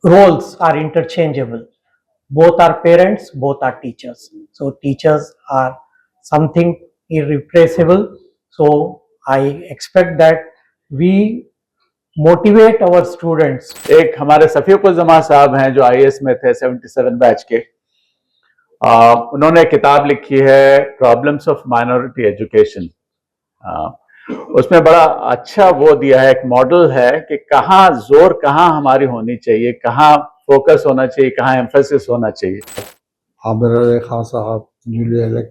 roles are interchangeable. Both are parents, both are teachers. So teachers are something irreplaceable. So I expect that we motivate our students. एक हमारे सफीकुल जमा साहब हैं जो IAS में थे 77 बैच के। उन्होंने किताब लिखी है प्रॉब्लम्स ऑफ माइनॉरिटी एजुकेशन। उसमें बड़ा अच्छा वो दिया है, एक मॉडल है कि कहाँ जोर कहाँ हमारी होनी चाहिए, कहाँ फोकस होना चाहिए, कहाँ एम्फेसिस होना चाहिए। आमिर अली खान साहब न्यूली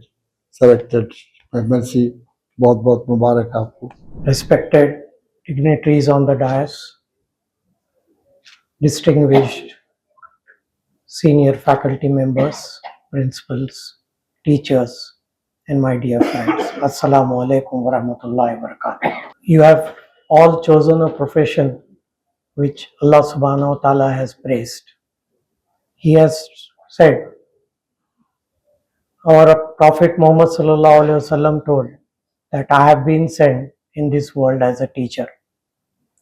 सेलेक्टेड एमएलसी, बहुत बहुत मुबारक आपको। Respected dignitaries on the dais, distinguished senior faculty members, principals, teachers, and my dear friends. Assalamu alaikum wa rahmatullahi wa barakatuh. You have all chosen a profession which Allah subhanahu wa ta'ala has praised. He has said, our Prophet Muhammad sallallahu alaihi wasallam told that I have been sent in this world as a teacher,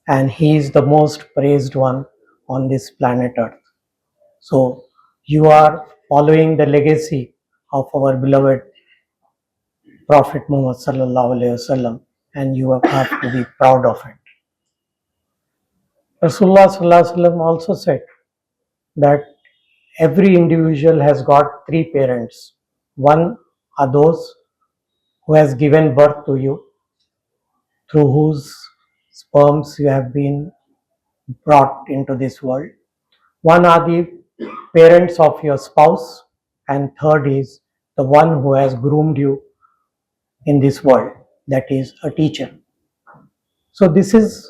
and he is the most praised one on this planet Earth. So you are following the legacy of our beloved Prophet Muhammad sallallahu alaihi wasallam, and you have to be proud of it. Rasulullah sallallahu alaihi wasallam also said that every individual has got three parents. One are those who has given birth to you, through whose sperms you have been brought into this world. One are the parents of your spouse, and third is the one who has groomed you in this world, that is a teacher. So this is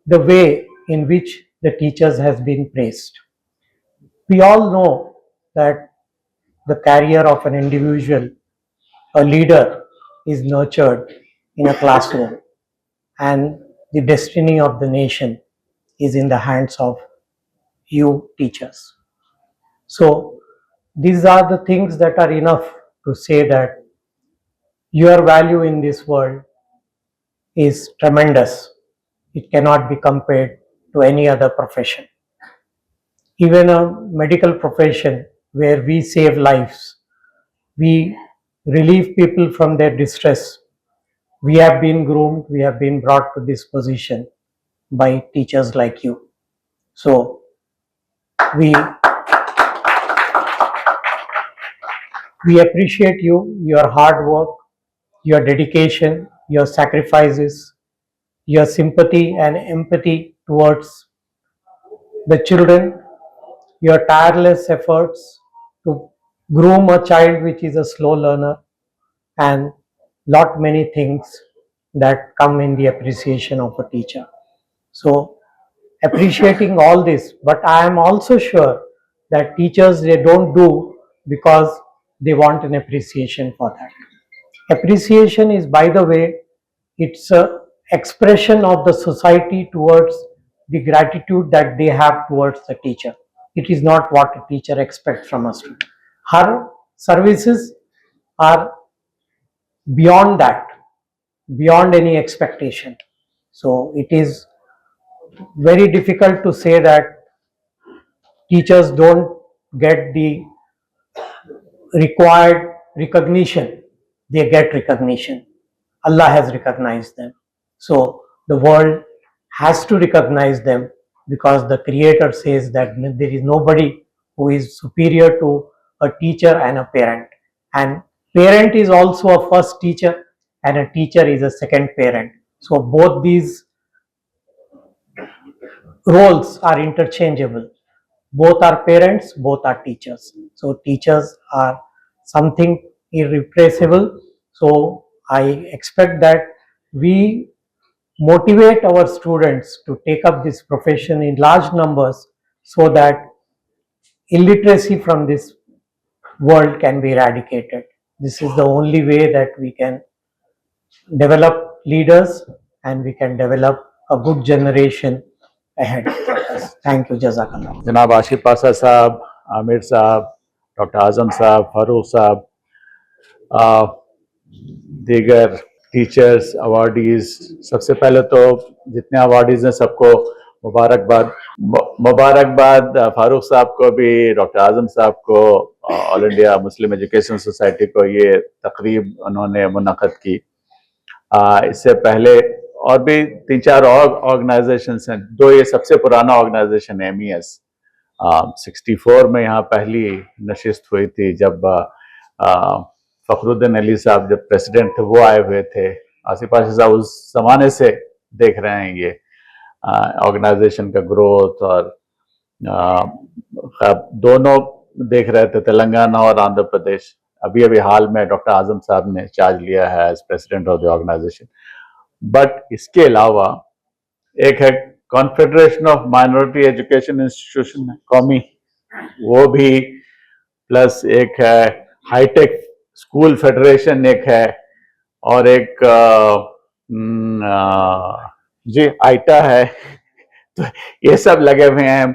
the way in which the teachers has been praised. We all know that the career of an individual, a leader, is nurtured in a classroom, and the destiny of the nation is in the hands of you teachers. So these are the things that are enough to say that your value in this world is tremendous. It cannot be compared to any other profession. Even a medical profession where we save lives, we relieve people from their distress. We have been groomed, we have been brought to this position by teachers like you. So we appreciate you, your hard work, your dedication, your sacrifices, your sympathy and empathy towards the children, your tireless efforts to groom a child which is a slow learner, and lot many things that come in the appreciation of a teacher. So appreciating all this, but I am also sure that teachers, they don't do because they want an appreciation for that. Appreciation is, by the way, it's a expression of the society towards the gratitude that they have towards the teacher. It is not what a teacher expects from us. Her services are beyond that, beyond any expectation. So it is very difficult to say that teachers don't get the required recognition. They get recognition. Allah has recognized them. So the world has to recognize them, because the Creator says that there is nobody who is superior to a teacher and a parent. And parent is also a first teacher, and a teacher is a second parent. So both these roles are interchangeable. Both are parents, both are teachers. So teachers are something irreplaceable. So I expect that we motivate our students to take up this profession in large numbers, so that illiteracy from this world can be eradicated. This is the only way that we can develop leaders, and we can develop a good generation ahead of us. Thank you. Jazakallah. जनाब आशिफ पासा साहब, आमिर साहब, doctor आजम साहब, फारूक साहब, दीगर teachers, awardees, सबसे पहले तो जितने अवार्डीज़ हैं सबको मुबारकबाद फारूक साहब को भी, डॉक्टर आजम साहब को, all India Muslim education society को ये तकरीब उन्होंने मुनक़द की। इससे पहले और भी 3-4 और ऑर्गेनाइजेशंस हैं। दो ये सबसे पुराना ऑर्गेनाइजेशन है MES, 64 में यहाँ पहली नशिस्त हुई थी जब फखरुद्दीन अली साहब जब प्रेसिडेंट थे वो आए हुए थे। आसिफ पाशा साहब उस जमाने से देख रहे हैं ये ऑर्गेनाइजेशन का ग्रोथ, और दोनों देख रहे थे, तेलंगाना और आंध्र प्रदेश। अभी हाल में डॉक्टर आजम साहब ने चार्ज लिया है as president of the organisation. But इसके अलावा एक है confederation of minority education institution कौमी, वो भी, प्लस एक है हाईटेक स्कूल फेडरेशन एक है, और एक जी आइटा है। तो ये सब लगे हुए हैं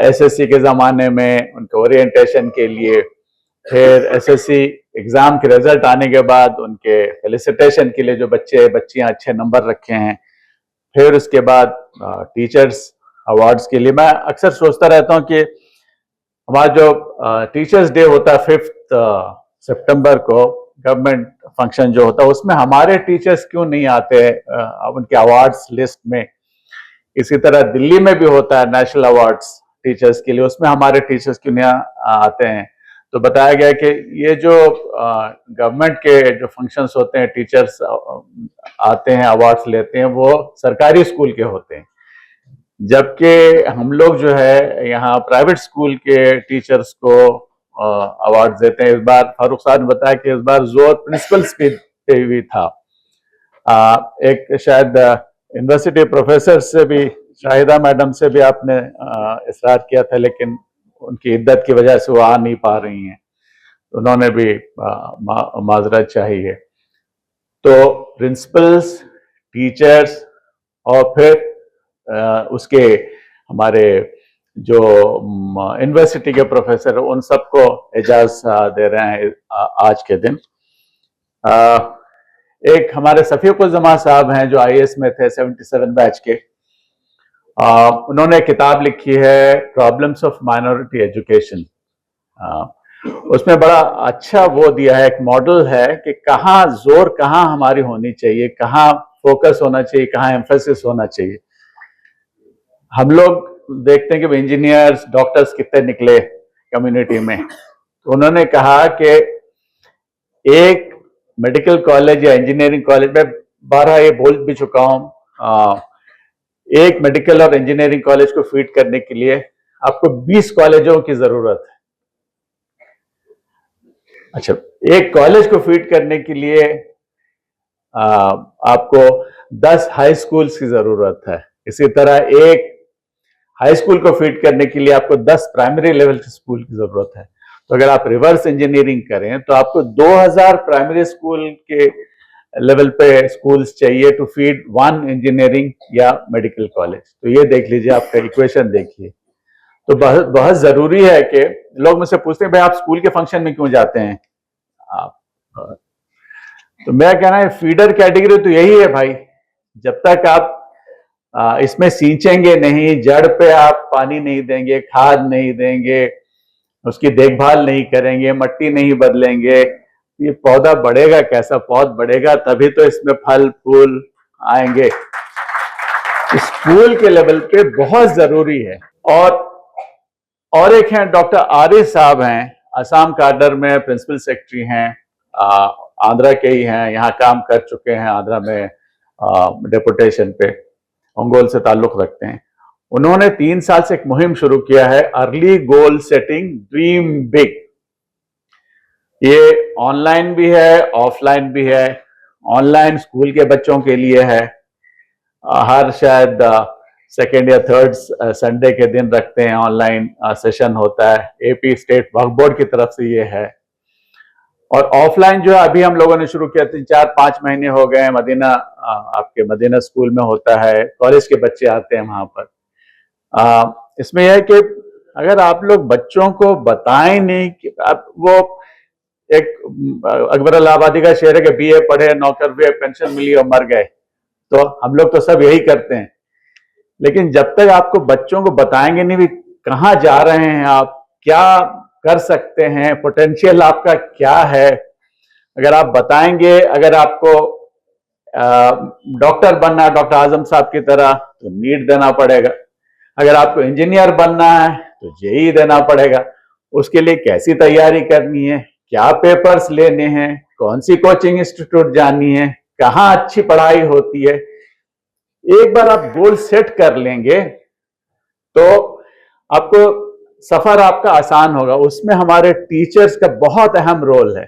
SSC के ज़माने में उनके ओरिएंटेशन के लिए, फिर SSC एग्ज़ाम के रिजल्ट आने के बाद उनके फेलिसिटेशन के लिए जो बच्चियां अच्छे नंबर रखे हैं, फिर उसके बाद टीचर्स अवार्ड्स के लिए। मैं अक्सर सोचता रहता हूँ कि हमारा जो टीचर्स डे होता है 5 सितंबर को, गवर्नमेंट फंक्शन जो होता है, उसमें हमारे टीचर्स क्यों नहीं आते उनके अवार्ड्स लिस्ट में। इसी तरह दिल्ली में भी होता है नेशनल अवार्ड्स टीचर्स के लिए, उसमें हमारे टीचर्स क्यों नहीं आते हैं। तो बताया गया कि ये जो गवर्नमेंट के जो फंक्शंस होते हैं, टीचर्स आते हैं अवार्ड्स लेते हैं, वो सरकारी स्कूल के होते हैं, जबकि हम लोग जो है यहाँ प्राइवेट स्कूल के टीचर्स को अवार्ड देते हैं। इस बार फारूक साहब ने बताया कि इस बार जोर प्रिंसिपल्स पे भी था। एक शायद यूनिवर्सिटी प्रोफेसर से भी, शाहिदा मैडम से भी आपने इसरार किया था, लेकिन उनकी इद्दत की वजह से वो आ नहीं पा रही हैं, उन्होंने भी माजरत चाहिए। तो प्रिंसिपल्स, टीचर्स और फिर उसके हमारे जो यूनिवर्सिटी के प्रोफेसर, उन सबको एजाज दे रहे हैं आज के दिन। एक हमारे सफीकुल जमा साहब हैं जो IAS में थे 77 बैच के, उन्होंने किताब लिखी है प्रॉब्लम्स ऑफ माइनॉरिटी एजुकेशन। उसमें बड़ा अच्छा वो दिया है, एक मॉडल है कि कहाँ जोर कहाँ हमारी होनी चाहिए, कहाँ फोकस होना चाहिए, कहाँ एम्फेसिस होना चाहिए। हम लोग देखते हैं कि इंजीनियर्स, डॉक्टर्स कितने निकले कम्युनिटी में, तो उन्होंने कहा कि एक मेडिकल कॉलेज या इंजीनियरिंग कॉलेज में 12 ये बोल भी चुका हूं, एक मेडिकल और इंजीनियरिंग कॉलेज को फीड करने के लिए आपको 20 कॉलेजों की जरूरत है। अच्छा, एक कॉलेज को फीड करने के लिए आपको 10 हाई स्कूल्स की जरूरत है। इसी तरह एक हाई स्कूल को फीड करने के लिए आपको 10 प्राइमरी लेवल के स्कूल की जरूरत है। तो अगर आप रिवर्स इंजीनियरिंग करें तो आपको 2000 प्राइमरी स्कूल के लेवल पे स्कूल्स चाहिए टू फीड 1 इंजीनियरिंग या मेडिकल कॉलेज। तो ये देख लीजिए, आपका इक्वेशन देखिए। तो बहुत बहुत जरूरी है कि लोग मुझसे पूछते हैं भाई आप स्कूल के फंक्शन में क्यों जाते हैं आप, तो मेरा कहना है फीडर कैटेगरी तो यही है भाई। जब तक आप इसमें सींचेंगे नहीं, जड़ पे आप पानी नहीं देंगे, खाद नहीं देंगे, उसकी देखभाल नहीं करेंगे, मट्टी नहीं बदलेंगे, ये पौधा बढ़ेगा कैसा? पौध बढ़ेगा तभी तो इसमें फल फूल आएंगे। स्कूल के लेवल पे बहुत जरूरी है। और एक हैं डॉक्टर आरिफ साहब हैं, असम काडर में प्रिंसिपल सेक्रेटरी हैं, आंध्रा के ही हैं, यहाँ काम कर चुके हैं आंध्रा में डेपुटेशन पे, ओंगोल से ताल्लुक रखते हैं। उन्होंने 3 साल से एक मुहिम शुरू किया है, early goal setting dream big. ये ऑनलाइन भी है, ऑफलाइन भी है। ऑनलाइन स्कूल के बच्चों के लिए है, हर शायद सेकेंड या थर्ड संडे के दिन रखते हैं, ऑनलाइन सेशन होता है, AP स्टेट वक्फ बोर्ड की तरफ से ये है। और ऑफलाइन जो है अभी हम लोगों ने शुरू किया, 3-4-5 महीने हो गए हैं, मदीना आपके मदीना स्कूल में होता है, कॉलेज के बच्चे आते हैं वहां पर। इसमें यह है कि अगर आप लोग बच्चों को बताएं नहीं कि आप वो एक अकबर अलाहाबादी का शेर है कि BA पढ़े, नौकर हुए, पेंशन मिली और मर गए, तो हम लोग तो सब यही करते हैं। लेकिन जब तक आपको बच्चों को बताएंगे नहीं भी कहाँ जा रहे हैं आप, क्या कर सकते हैं, पोटेंशियल आपका क्या है, अगर आप बताएंगे, अगर आपको डॉक्टर बनना है डॉक्टर आजम साहब की तरह तो नीट देना पड़ेगा, अगर आपको इंजीनियर बनना है तो जेई देना पड़ेगा, उसके लिए कैसी तैयारी करनी है, क्या पेपर्स लेने हैं, कौन सी कोचिंग इंस्टीट्यूट जानी है, कहाँ अच्छी पढ़ाई होती है। एक बार आप गोल सेट कर लेंगे तो आपको सफर आपका आसान होगा। उसमें हमारे टीचर्स का बहुत अहम रोल है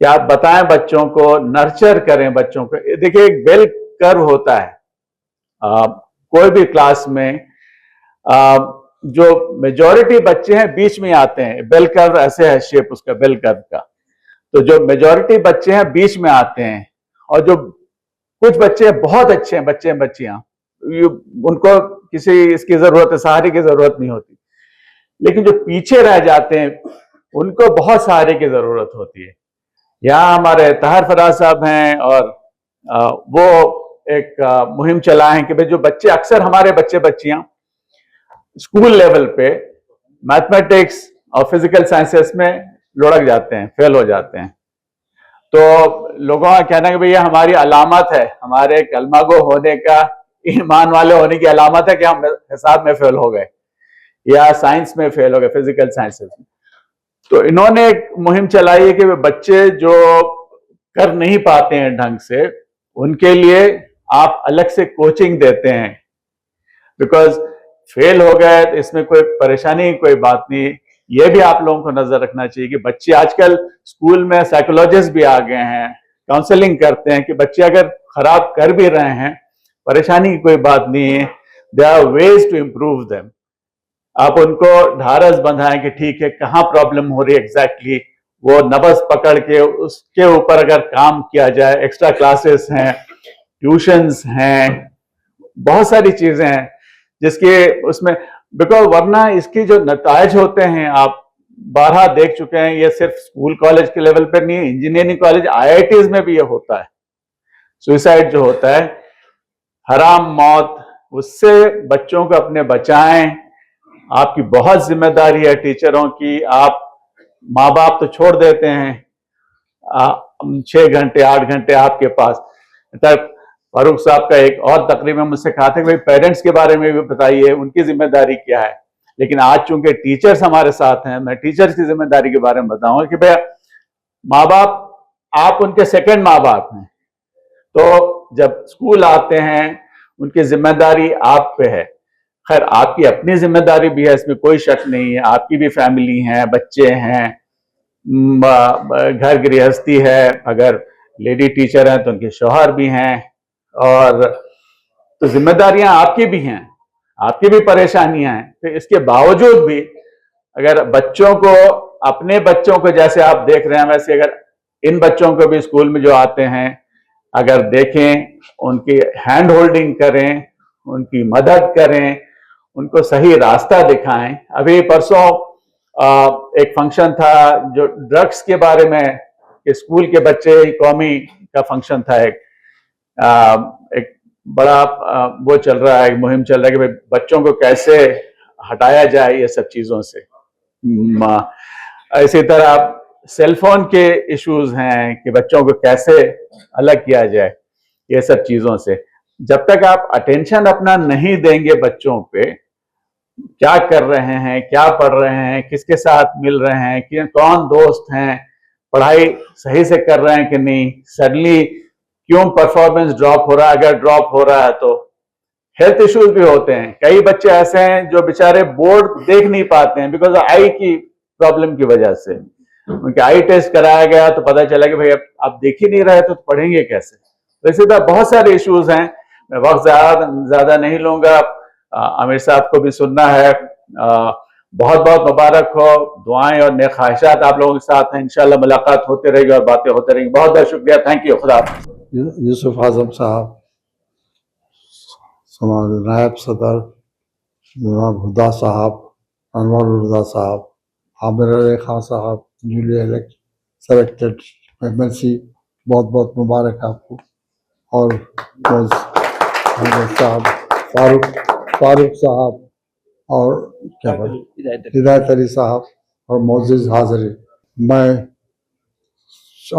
कि आप बताएं बच्चों को, नर्चर करें बच्चों को। देखिए एक बेल कर्व होता है कोई भी क्लास में, जो मेजॉरिटी बच्चे हैं बीच में आते हैं, बेल कर्व ऐसे है शेप उसका, बेल कर्व का। तो जो मेजॉरिटी बच्चे हैं बीच में आते हैं, और जो कुछ बच्चे बहुत अच्छे हैं, बच्चे बच्चियां, उनको किसी इसकी जरूरत है, सहारे की जरूरत नहीं होती, लेकिन जो पीछे रह जाते हैं उनको बहुत सहारे की जरूरत होती है। यहाँ हमारे ताहिर फराज साहब हैं और वो एक मुहिम चलाए हैं कि भाई जो बच्चे, अक्सर हमारे बच्चे बच्चियां स्कूल लेवल पे मैथमेटिक्स और फिजिकल साइंसेस में लुढ़क जाते हैं, फेल हो जाते हैं, तो लोगों का कहना है कि भैया हमारी अलामत है, हमारे कलमागो होने का, ईमान वाले होने की अलामत है कि हम हिसाब में फेल हो गए या साइंस में फेल हो गए, फिजिकल साइंसेस में। तो इन्होंने एक मुहिम चलाई है कि बच्चे जो कर नहीं पाते हैं ढंग से, उनके लिए आप अलग से कोचिंग देते हैं, बिकॉज फेल हो गए तो इसमें कोई परेशानी, कोई बात नहीं। ये भी आप लोगों को नजर रखना चाहिए कि बच्चे, आजकल स्कूल में साइकोलॉजिस्ट भी आ गए हैं, काउंसलिंग करते हैं कि बच्चे अगर खराब कर भी रहे हैं, परेशानी की कोई बात नहीं है, there are ways to improve them. आप उनको ढारस बंधाएं कि ठीक है कहाँ प्रॉब्लम हो रही है एग्जैक्टली, वो नबस पकड़ के उसके ऊपर अगर काम किया जाए, एक्स्ट्रा क्लासेस हैं, ट्यूशंस हैं, बहुत सारी चीजें हैं जिसके उसमें, बिकॉज वरना इसकी जो नतायज होते हैं आप बारहा देख चुके हैं, ये सिर्फ स्कूल कॉलेज के लेवल पर नहीं है, इंजीनियरिंग कॉलेज आईआईटीज में भी ये होता है। सुइसाइड जो होता है, हराम मौत, उससे बच्चों को अपने बचाएं। आपकी बहुत जिम्मेदारी है टीचरों की। आप माँ बाप तो छोड़ देते हैं 6 घंटे 8 घंटे आपके पास, तब फारूक साहब का एक और तकरीब में मुझसे कहा था कि भाई पेरेंट्स के बारे में भी बताइए, उनकी जिम्मेदारी क्या है। लेकिन आज चूंकि टीचर्स हमारे साथ हैं, मैं टीचर्स की जिम्मेदारी के बारे में बताऊंगा कि भैया माँ बाप, आप उनके सेकंड माँ बाप हैं, तो जब स्कूल आते हैं उनकी जिम्मेदारी आप पे है। खैर आपकी अपनी जिम्मेदारी भी है, इसमें कोई शक नहीं है, आपकी भी फैमिली है, बच्चे हैं, घर गृहस्थी है, अगर लेडी टीचर हैं तो उनके शौहर भी हैं, और तो जिम्मेदारियां आपकी भी हैं, आपकी भी परेशानियां हैं। तो इसके बावजूद भी अगर बच्चों को, अपने बच्चों को जैसे आप देख रहे हैं, वैसे अगर इन बच्चों को भी स्कूल में जो आते हैं अगर देखें, उनकी हैंड होल्डिंग करें, उनकी मदद करें, उनको सही रास्ता दिखाएं। अभी परसों एक फंक्शन था जो ड्रग्स के बारे में, कि स्कूल के बच्चे, कौमी का फंक्शन था, एक बड़ा वो चल रहा है, मुहिम चल रहा है कि भाई बच्चों को कैसे हटाया जाए ये सब चीजों से। इसी तरह सेलफोन के इश्यूज हैं कि बच्चों को कैसे अलग किया जाए ये सब चीजों से। जब तक आप अटेंशन अपना नहीं देंगे बच्चों पे, क्या कर रहे हैं, क्या पढ़ रहे हैं, किसके साथ मिल रहे हैं, कि कौन दोस्त हैं, पढ़ाई सही से कर रहे हैं कि नहीं, सडनली क्यों परफॉर्मेंस ड्रॉप हो रहा है, अगर ड्रॉप हो रहा है तो हेल्थ इश्यूज भी होते हैं। कई बच्चे ऐसे हैं जो बेचारे बोर्ड देख नहीं पाते हैं बिकॉज आई की प्रॉब्लम की वजह से। उनके आई टेस्ट कराया गया तो पता चला कि भाई आप देख ही नहीं रहे तो पढ़ेंगे कैसे। तो इसी तरह बहुत सारे इश्यूज हैं, मैं वक्त ज्यादा नहीं लूंगा। आमिर साहब को भी सुनना है। बहुत बहुत मुबारक हो, दुआएं और नेक ख्वाहिशात आप लोगों के साथ हैं। इंशाल्लाह मुलाकात होते रहेगी और बातें होते रहेंगी। बहुत बहुत शुक्रिया, थैंक यू, खुदा हाफिज़। यूसुफ आजम साहब, हमारे नायब सदर जनाब हुदा साहब, अनवर हुदा साहब, आमिर अली खान साहब, न्यूली सेलेक्टेड एमएलसी, बहुत बहुत मुबारक आपको। और साहब फारूक साहब और क्या बोले हिदायत अली साहब और मोजिज हाजरी। मैं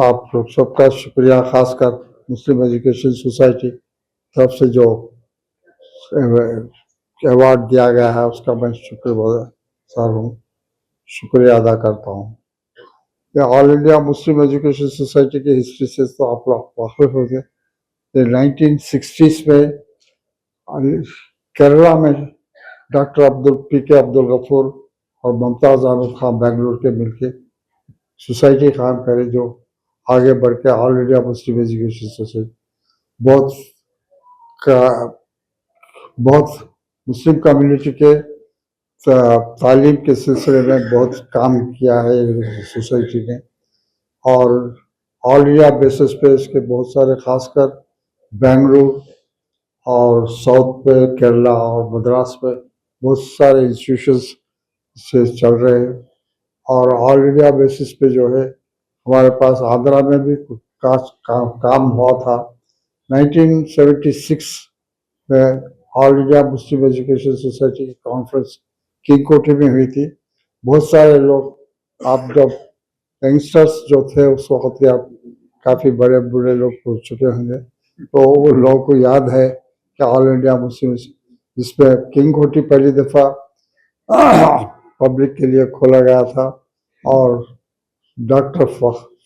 आप लोग सबका शुक्रिया, खासकर मुस्लिम एजुकेशन सोसाइटी तरफ से जो अवार्ड दिया गया है उसका मैं शुक्रगुजार हूँ, शुक्रिया अदा करता हूँ। ये all India Muslim education society की हिस्ट्री से तो आप लोग वाकिफ हो गए। 1960s में केरला में डॉक्टर पीके अब्दुल गफूर और मुमताज़ अहमद खान बेंगलुरु के मिलके सोसाइटी काम करे, जो आगे बढ़ के all India Muslim education society बहुत मुस्लिम कम्युनिटी के तालीम के सिलसिले में बहुत काम किया है सोसाइटी ने। और ऑल इंडिया बेसिस पे इसके बहुत सारे, खासकर बेंगलुरु और साउथ पे केरला और मद्रास में बहुत सारे इंस्टीट्यूशंस से चल रहे हैं। और ऑल इंडिया बेसिस पे जो है हमारे पास आंध्रा में भी काम हुआ था। 1976 में all India Muslim education society की कॉन्फ्रेंस किंग कोठी में हुई थी। बहुत सारे लोग, आप जब यंगस्टर्स जो थे उस वक्त, या काफ़ी बड़े बूढ़े लोग हो चुके होंगे, तो वो लोगों को याद है कि ऑल इंडिया मुस्लिम, जिसमें किंग कोठी पहली दफ़ा पब्लिक के लिए खोला गया था और डॉक्टर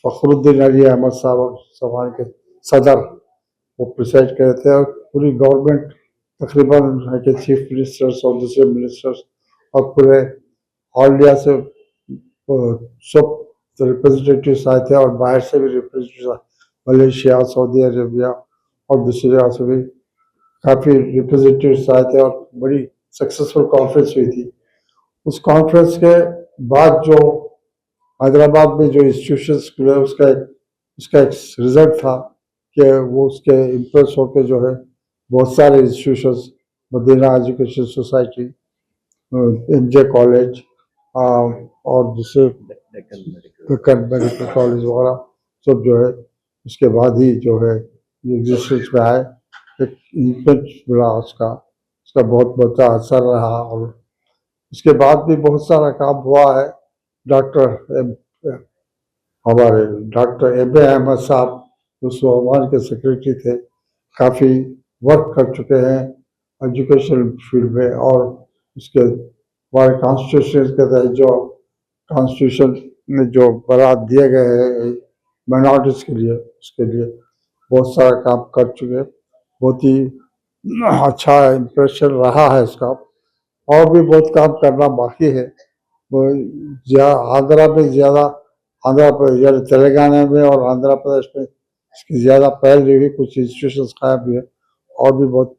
फखरुद्दीन अली अहमद साहब के सदर वो प्रिसाइड कर थे। और पूरी गवर्नमेंट तकरीबन के चीफ मिनिस्टर्स और दूसरे मिनिस्टर्स और पूरे ऑल इंडिया से सब रिप्रेजेंटेटिव्स आए थे और बाहर से भी रिप्रेजेंटेटिव, मलेशिया, सऊदी अरेबिया और दूसरी जगह से भी काफ़ी रिप्रेजेंटेटिव्स आए थे और बड़ी सक्सेसफुल कॉन्फ्रेंस हुई थी। उस कॉन्फ्रेंस के बाद जो हैदराबाद में जो इंस्टीट्यूशंस खुले, उसका एक रिजल्ट था कि वो उसके इम्प्रेस होकर जो है बहुत सारे institutions, Madina education society, MJ college और दूसरे डेक्कन मेडिकल कॉलेज वगैरह सब जो है उसके बाद ही जो है एग्जिस्टेंस में आए। एक इम्पैक्ट मिला उसका बहुत बड़ा असर रहा। और उसके बाद भी बहुत सारा काम हुआ है। हमारे डॉक्टर एबे अहमद साहब जो सोमान के सेक्रेटरी थे, काफ़ी वर्क कर चुके हैं एजुकेशन फील्ड में। और उसके हमारे कॉन्स्टिट्यूशन के तहत जो कॉन्स्टिट्यूशन में जो बरात दिए गए हैं माइनॉरिटीज़ के लिए, उसके लिए बहुत सारा काम कर चुके। बहुत ही अच्छा इम्प्रेशन रहा है इसका। और भी बहुत काम करना बाकी है। आंध्रा में ज़्यादा, आंध्र प्रदेश यानी तेलंगाना में और आंध्र प्रदेश में इसकी ज़्यादा पहल हुई, कुछ इंस्टीट्यूशंस कायम हुए। और भी बहुत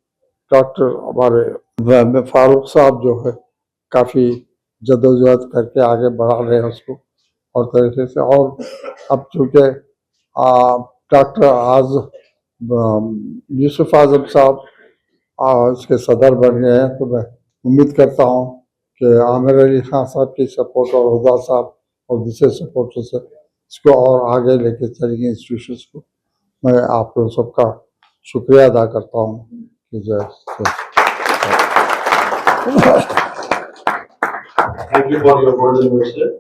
डॉक्टर हमारे फारूक साहब जो है काफ़ी जद्दोजहद करके आगे बढ़ा रहे हैं उसको और तरीके से। और अब चूँकि डॉक्टर यूसुफ आजम साहब इसके सदर बन गए हैं, तो मैं उम्मीद करता हूँ कि आमिर अली खान साहब की सपोर्ट और हुदा साहब और दूसरे सपोर्टर से इसको और आगे लेके चलेंगे इंस्टीट्यूशंस को। मैं आप लोग सबका शुक्रिया अदा करता हूँ कि जय। Thank you for your words and wishes.